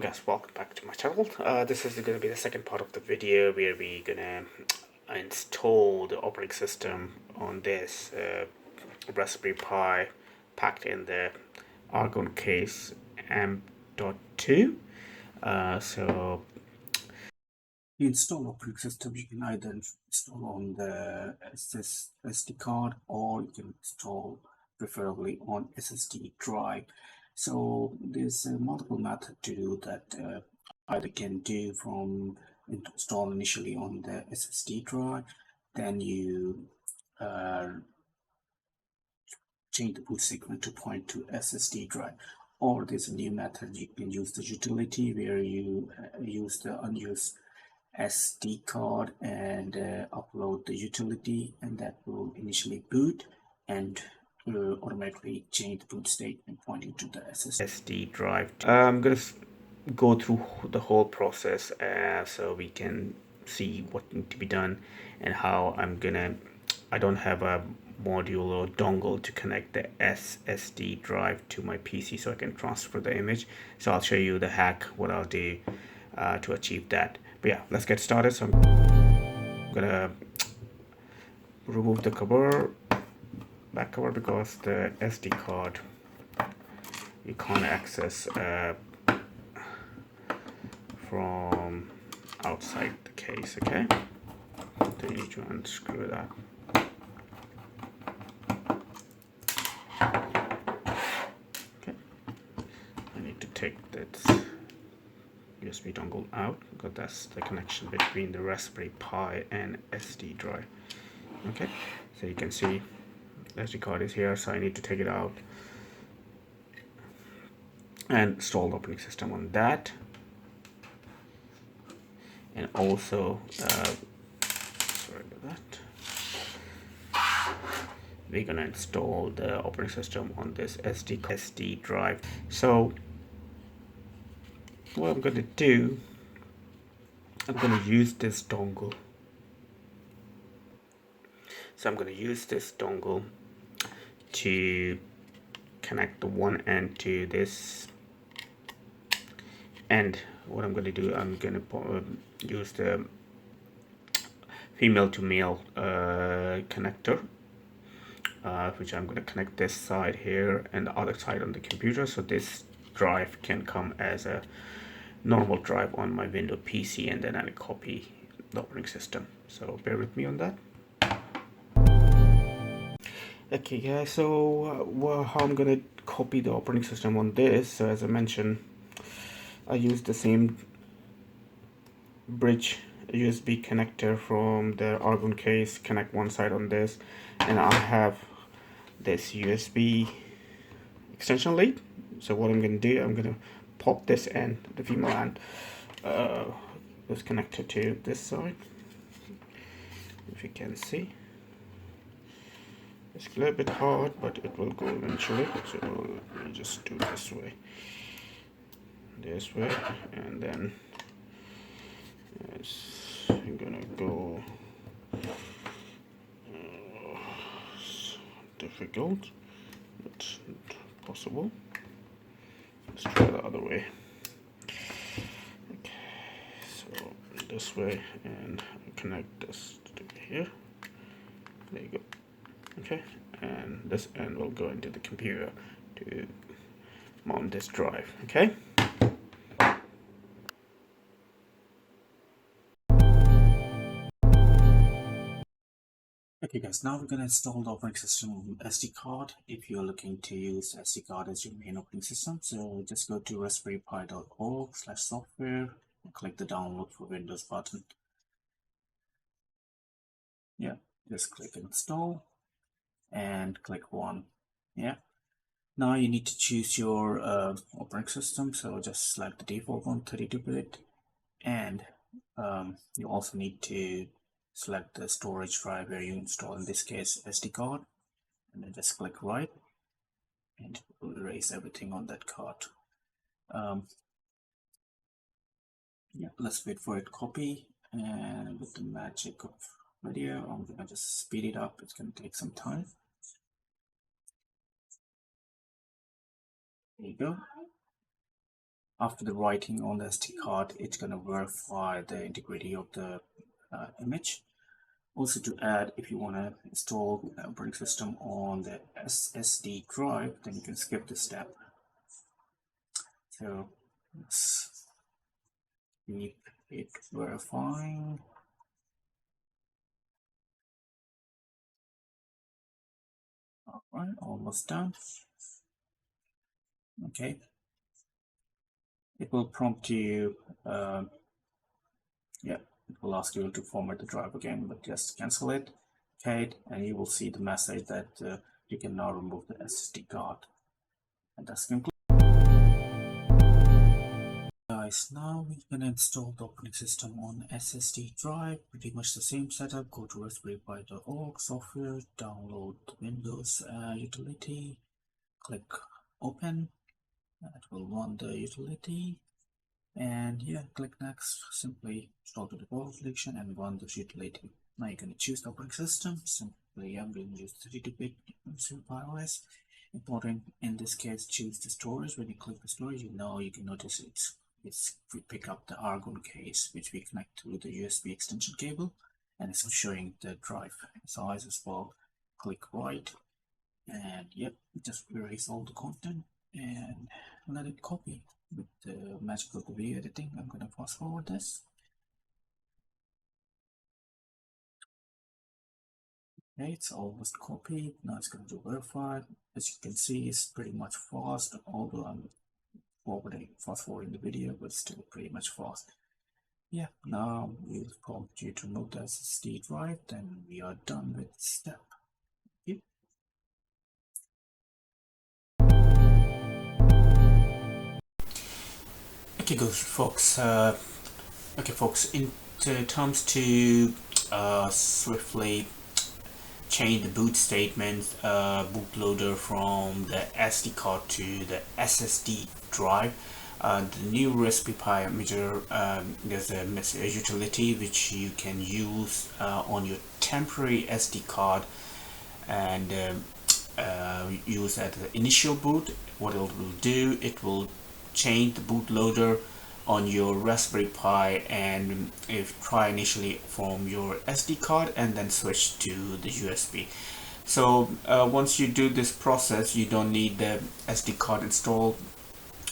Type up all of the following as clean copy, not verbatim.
guys, welcome back to my channel. This is going to be the second part of the video where we're gonna install the operating system on this Raspberry Pi packed in the Argon case M.2. So you install operating system, you can either install on the SD card or you can install preferably on SSD drive. So there's multiple methods to do that. Either can do from install initially on the SSD drive, then you change the boot sequence to point to SSD drive, or there's a new method. You can use the utility where you use the unused SD card and upload the utility, and that will initially boot and automatically change the boot state and pointing to the SSD drive. I'm gonna go through the whole process so we can see what needs to be done and how I don't have a module or dongle to connect the SSD drive to my PC so I can transfer the image. So I'll show you the hack, what I'll do to achieve that. But yeah, let's get started. So I'm gonna remove the back cover, because the SD card you can't access from outside the case. Okay, so you need to unscrew that. Okay, I need to take this USB dongle out because that's the connection between the Raspberry Pi and SD drive. Okay, so you can see the SD card is here, so I need to take it out and install the operating system on that. And also sorry about that, we're gonna install the operating system on this SD drive. So what I'm going to do, I'm going to use this dongle. So I'm going to use this dongle to connect the one end to this end. What I'm going to do, I'm going to use the female to male connector, which I'm going to connect this side here and the other side on the computer, so this drive can come as a normal drive on my Windows PC, and then I'll copy the operating system. So bear with me on that. Okay guys, so how I'm gonna copy the operating system on this. So as I mentioned, I use the same bridge USB connector from the Argon case, connect one side on this, and I have this USB extension lead. So what I'm gonna do, I'm gonna pop this end, the female end is connected to this side. If you can see, it's a little bit hard, but it will go eventually. So let me just do this way, and then it's gonna go difficult, but possible. Let's try the other way. Okay, so this way, and connect this to here. There you go. Okay, and this end will go into the computer to mount this drive. Okay. Okay guys, now we're going to install the operating system on SD card if you're looking to use SD card as your main operating system. So just go to raspberrypi.org/software and click the download for Windows button. Yeah, just click install and click one. Yeah, now you need to choose your operating system, so just select the default one, 32-bit, and you also need to select the storage drive where you install, in this case SD card, and then just click right, and it will erase everything on that card. Yeah, let's wait for it copy, and with the magic of video, I'm gonna just speed it up. It's gonna take some time. There you go. After the writing on the SD card, it's going to verify the integrity of the image. Also, to add, if you want to install the operating system on the SSD drive, then you can skip this step. So let's keep it verifying. Alright, almost done. Okay. It will prompt you, yeah, it will ask you to format the drive again, but just cancel it. Okay, and you will see the message that you can now remove the SSD card. And that's concluded. Guys, now we can install the operating system on SSD drive. Pretty much the same setup. Go to raspberrypi.org, software, download the Windows utility, click open. That will run the utility, and yeah, click next. Simply install the default selection and run this utility. Now you're going to choose the operating system. Simply I'm going to use 32-bit iOS. Important in this case, choose the storage. When you click the storage, you can notice we pick up the Argon case, which we connect to the USB extension cable, and it's showing the drive size as well. Click right, and yep, just erase all the content and let it copy. With the magic of the video editing, I'm going to fast forward this. Okay, it's almost copied. Now it's going to verify. As you can see, it's pretty much fast, although I'm fast forwarding the video, but still pretty much fast. Yeah, now we'll prompt you to remove the SSD drive, then we are done with this step. Yep. Okay, good folks. In terms to swiftly change the boot statement, bootloader from the SD card to the SSD drive. The new Raspberry Pi Major, there's a utility which you can use on your temporary SD card and use at the initial boot. What it will do, it will change the bootloader on your Raspberry Pi, and if try initially from your SD card and then switch to the USB. So once you do this process, you don't need the SD card installed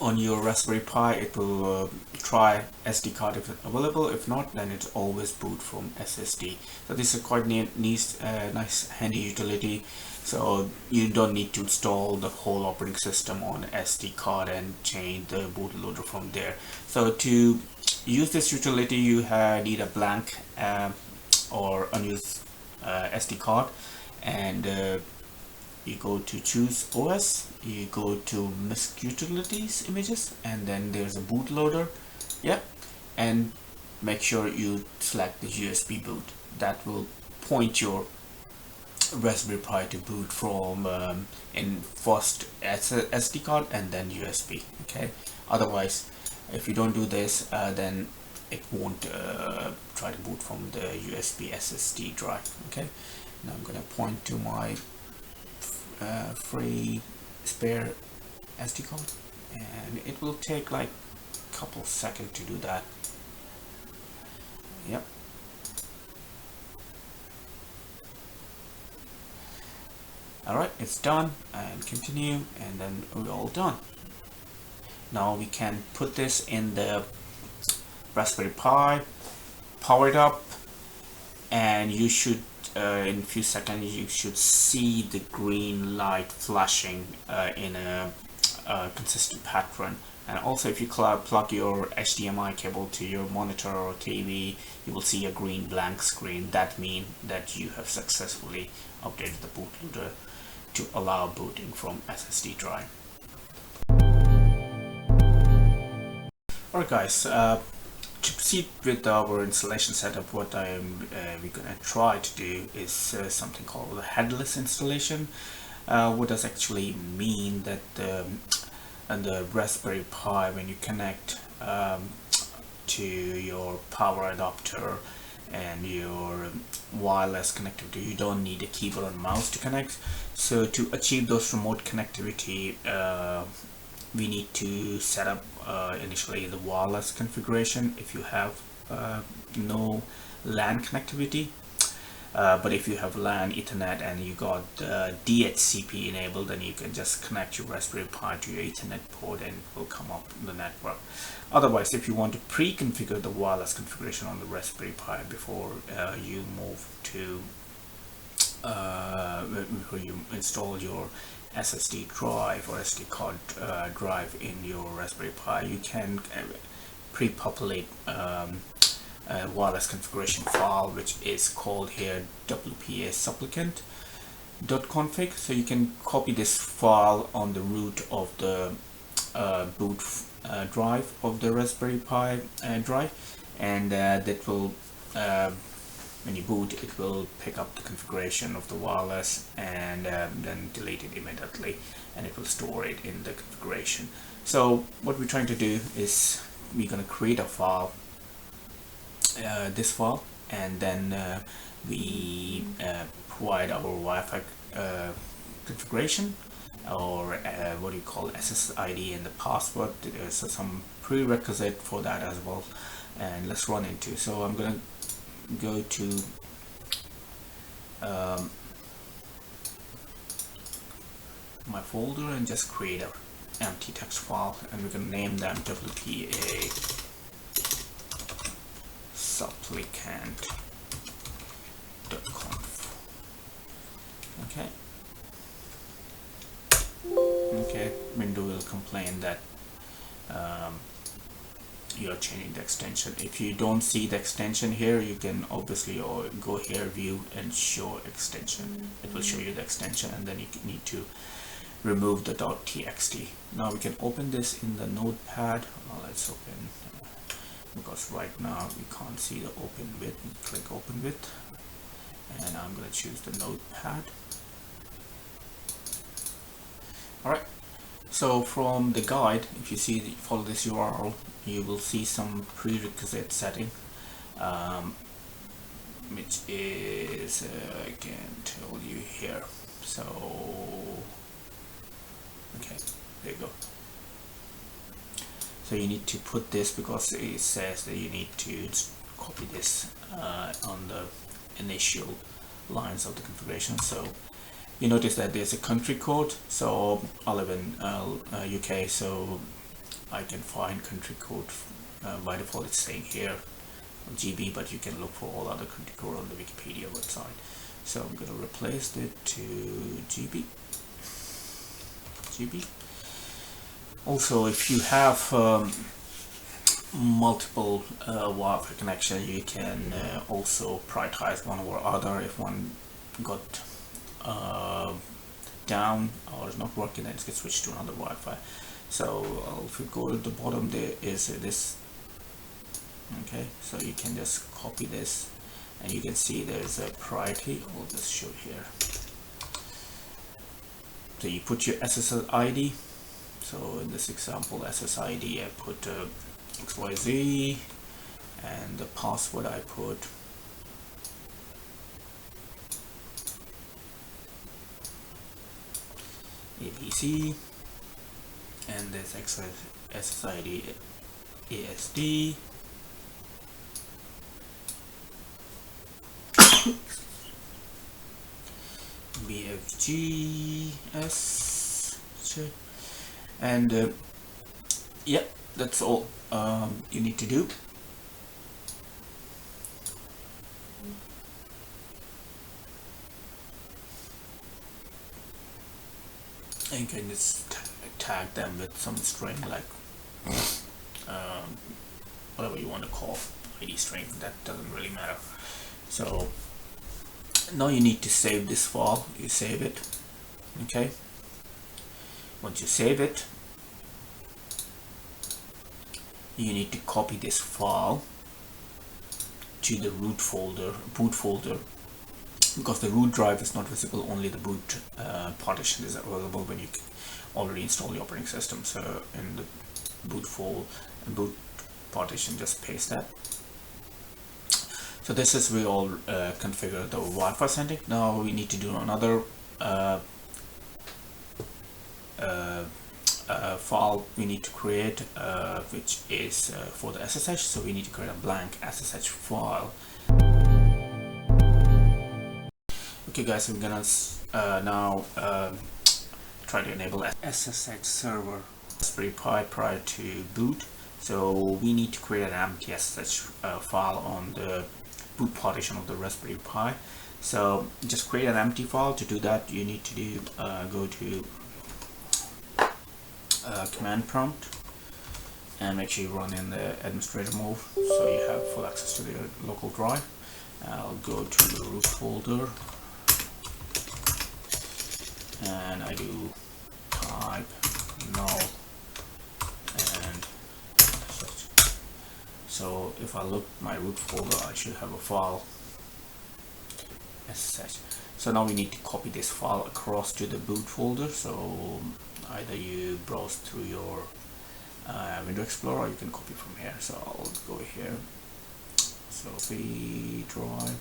on your Raspberry Pi. It will try SD card if it's available. If not, then it's always boot from SSD. So this is quite nice handy utility. So you don't need to install the whole operating system on SD card and change the bootloader from there. So to use this utility, you need a blank or unused SD card, and you go to choose OS, you go to MISC utilities images, and then there's a bootloader. Yeah, and make sure you select the USB boot. That will point your Raspberry Pi to boot from in first SD card and then USB. Okay, otherwise if you don't do this, then it won't try to boot from the USB SSD drive. Okay, now I'm going to point to my free spare SD card, and it will take like a couple of seconds to do that. Yep. Alright, it's done, and continue, and then we're all done. Now we can put this in the Raspberry Pi, power it up, and you should in a few seconds you should see the green light flashing in a consistent pattern. And also if you plug your HDMI cable to your monitor or TV, you will see a green blank screen. That means that you have successfully updated the bootloader to allow booting from SSD drive. Alright guys, to proceed with our installation setup, what we're gonna try to do is something called a headless installation. What does actually mean that and the Raspberry Pi, when you connect to your power adapter and your wireless connectivity, you don't need a keyboard and mouse to connect. So to achieve those remote connectivity, we need to set up initially the wireless configuration if you have no LAN connectivity. But if you have LAN, Ethernet, and you got DHCP enabled, then you can just connect your Raspberry Pi to your Ethernet port and it will come up in the network. Otherwise, if you want to pre-configure the wireless configuration on the Raspberry Pi before you move to before you install your SSD drive or SD card drive in your Raspberry Pi, you can pre-populate wireless configuration file, which is called here WPA supplicant.config. So you can copy this file on the root of the boot drive of the Raspberry Pi drive, and that will when you boot, it will pick up the configuration of the wireless and then delete it immediately, and it will store it in the configuration. So what we're trying to do is we're going to create a file, this file, and then we provide our Wi-Fi configuration, or what do you call SSID, and the password. There's some prerequisite for that as well, and let's run into. So I'm going to go to my folder and just create a empty text file, and we can name them WPA supplicant.conf. Okay, window will complain that you're changing the extension. If you don't see the extension here, you can obviously go here, view, and show extension. It will show you the extension, and then you need to remove the .txt. Now we can open this in the notepad. Well, let's open, because right now we can't see the open with. Click open with, and I'm going to choose the notepad. Alright, so from the guide, if you see, follow this URL, you will see some prerequisite setting, which is I can tell you here. So okay, there you go. So you need to put this, because it says that you need to copy this on the initial lines of the configuration. So you notice that there's a country code, so I live in UK, so I can find country code. By default it's saying here GB, but you can look for all other country code on the Wikipedia website. So I'm going to replace it to GB. Also, if you have multiple Wi-Fi connection, you can also prioritize one over other. If one got down or is not working, then it gets switched to another Wi-Fi. So if you go to the bottom, there is this. Okay, so you can just copy this, and you can see there's a priority. I'll just show here. So you put your SSID. So in this example, SSID, I put XYZ, and the password I put ABC, and this SSID ASD. BFGS, and yeah, that's all you need to do. And you can just tag them with some string, like whatever you want to call ID string, that doesn't really matter. So now you need to save this file. You save it. Okay, once you save it, you need to copy this file to the root folder, boot folder, because the root drive is not visible, only the boot partition is available when you already install the operating system. So in the boot folder and boot partition, just paste that. So this is we all configure the Wi-Fi sending. Now we need to do another file we need to create, which is for the SSH. So we need to create a blank SSH file. Okay guys, I'm gonna now try to enable SSH server Raspberry Pi prior to boot. So we need to create an empty SSH file on the boot partition of the Raspberry Pi. So just create an empty file. To do that, you need to do go to command prompt and make sure you run in the administrator mode so you have full access to the local drive. I'll go to the root folder and I do type null and such. So if I look at my root folder, I should have a file SSH. So now we need to copy this file across to the boot folder. So either you browse through your Window Explorer or you can copy from here. So I'll go here. So the drive.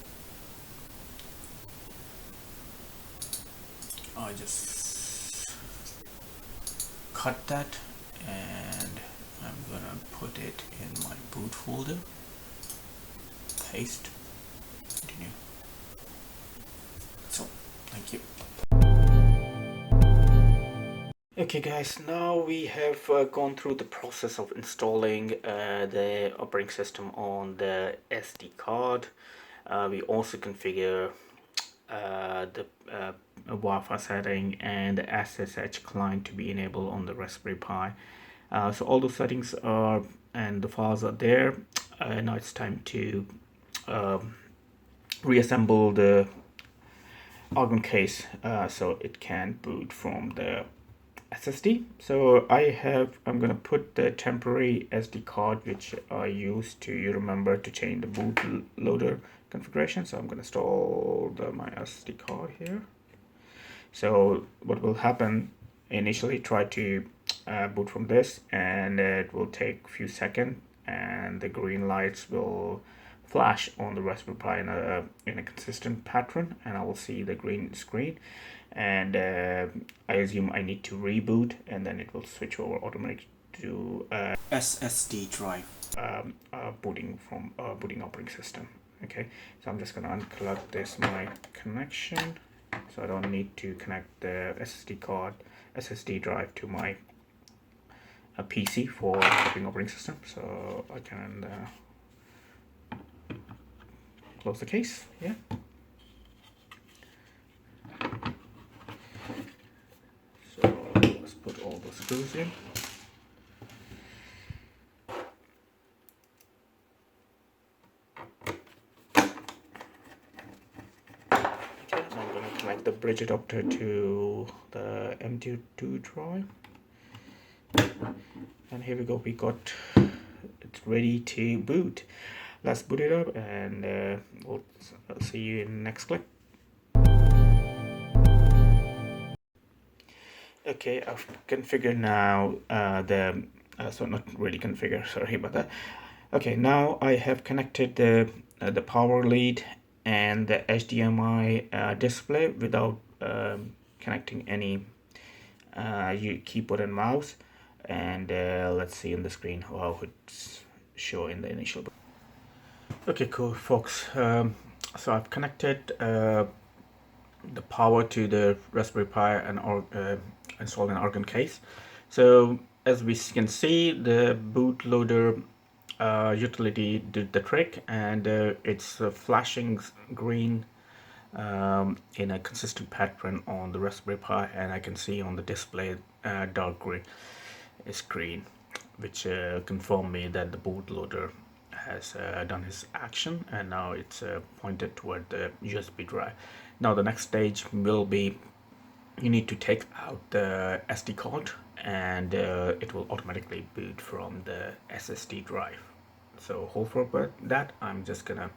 I just cut that and I'm gonna put it in my boot folder. Paste. Continue. So, thank you. Okay guys, now we have gone through the process of installing the operating system on the SD card. We also configure the Wi-Fi setting and the SSH client to be enabled on the Raspberry Pi. So all those settings are and the files are there. Now it's time to reassemble the Argon case so it can boot from the SSD. So I'm gonna put the temporary SD card which I used to, you remember, to change the bootloader configuration. So I'm gonna install my SD card here. So what will happen, initially try to boot from this and it will take a few seconds and the green lights will flash on the Raspberry Pi in a consistent pattern and I will see the green screen and I assume I need to reboot and then it will switch over automatically to SSD drive. Booting from booting operating system. Okay, so I'm just gonna unplug this my connection so I don't need to connect the SSD card SSD drive to my PC for booting operating system. So I can close the case. Yeah. So let's put all the screws in. Okay, I'm going to connect the bridge adapter to the M.2 drive. And here we go, it's ready to boot. Let's boot it up and I'll see you in the next clip. Okay, I've configured now so not really configure, sorry about that. Okay, now I have connected the power lead and the HDMI display without connecting any keyboard and mouse. And let's see on the screen how it's showing the initial. Okay, cool, folks. So I've connected the power to the Raspberry Pi and installed an Argon case. So as we can see, the bootloader utility did the trick, and it's flashing green in a consistent pattern on the Raspberry Pi, and I can see on the display dark green is green, which confirmed me that the bootloader has done his action, and now it's pointed toward the USB drive. Now the next stage will be you need to take out the SD card and it will automatically boot from the SSD drive. So hold for that. I'm just gonna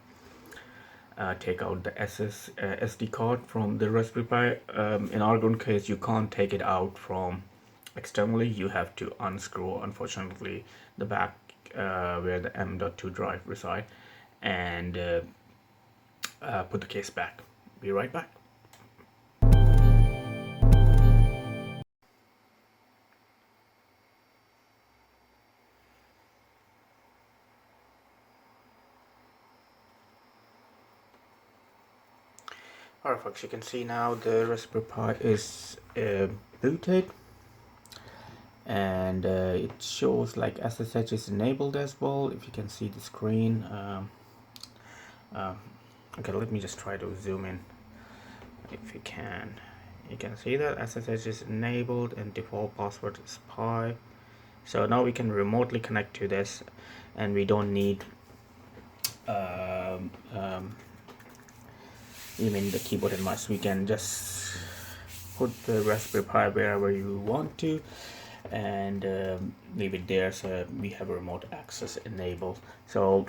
take out the SD card from the Raspberry Pi. In Argon case, you can't take it out from externally. You have to unscrew, unfortunately, the back where the M.2 drive reside and put the case back. Be right back. Alright folks, you can see now the Raspberry Pi is booted, and it shows like SSH is enabled as well, if you can see the screen. Okay, let me just try to zoom in if you can. You can see that SSH is enabled and default password is Pi. So now we can remotely connect to this, and we don't need even the keyboard and mouse. We can just put the Raspberry Pi wherever you want to and leave it there, so we have remote access enabled. So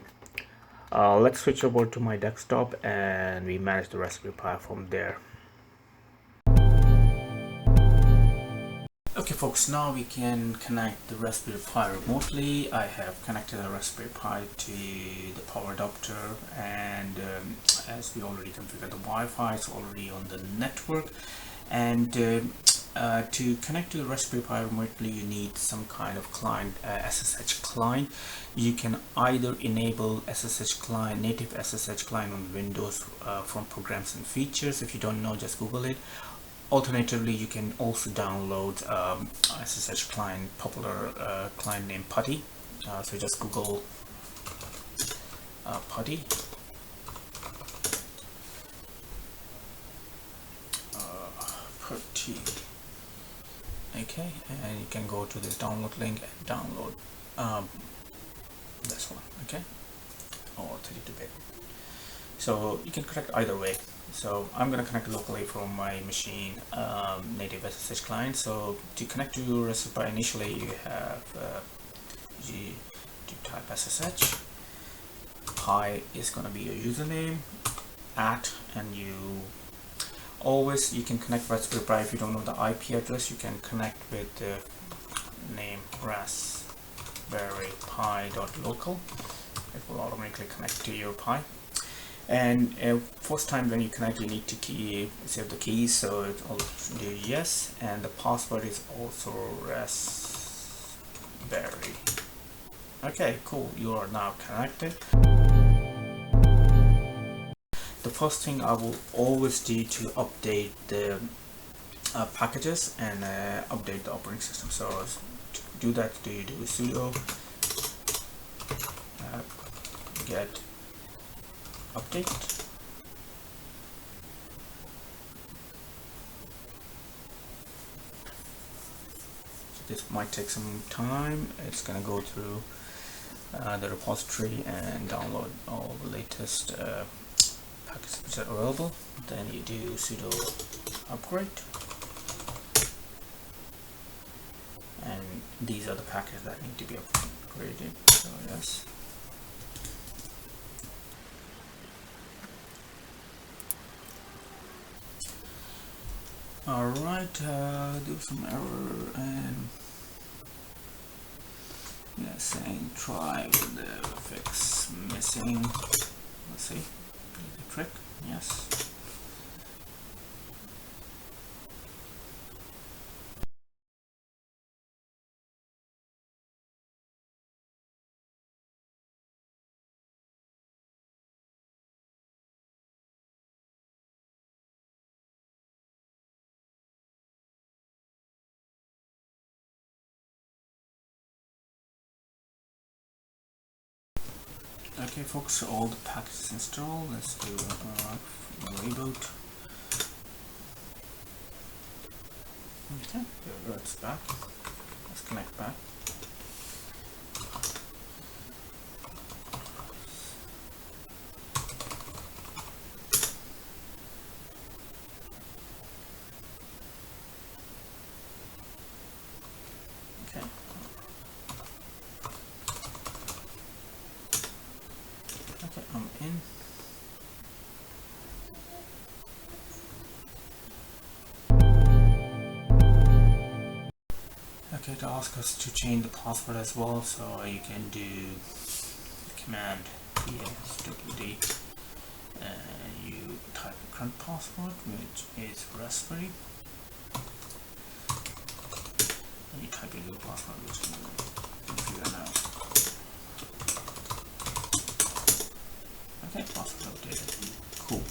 let's switch over to my desktop and we manage the Raspberry Pi from there. Okay folks, now we can connect the Raspberry Pi remotely. I have connected the Raspberry Pi to the power adapter, and as we already configured the Wi-Fi, it's already on the network. And to connect to the Raspberry Pi remotely, you need some kind of client, SSH client. You can either enable SSH client, native SSH client on Windows from programs and features. If you don't know, just Google it. Alternatively, you can also download SSH client, popular client named Putty. So just Google Putty. Putty. Okay, and you can go to this download link and download this one. Okay, or 32-bit. So you can connect either way. So I'm going to connect locally from my machine native SSH client. So to connect to Raspberry Pi, initially you have you type SSH. Pi is going to be your username at, and you can connect Raspberry Pi. If you don't know the IP address, you can connect with the name raspberrypi.local. It will automatically connect to your Pi. And first time when you connect, you need to save the keys, so it will do yes, and the password is also raspberry. Okay, cool, you are now connected. The first thing I will always do to update the packages and update the operating system. So to do that, you do sudo get update. So this might take some time. It's gonna go through the repository and download all the latest packages which are available. Then you do sudo upgrade, and these are the packages that need to be upgraded. So yes. Alright, do some error, and yeah, saying try with the fix missing. Let's see, the trick. Yes. Okay folks, all the packages installed. Let's do reboot. Okay, it's back. Let's connect back. Okay. Okay, I'm in. Okay, to ask us to change the password as well, so you can do command pswd, and you type the current password, which is raspberry, and you type in your password, which is configure now. Okay, password updated. Cool.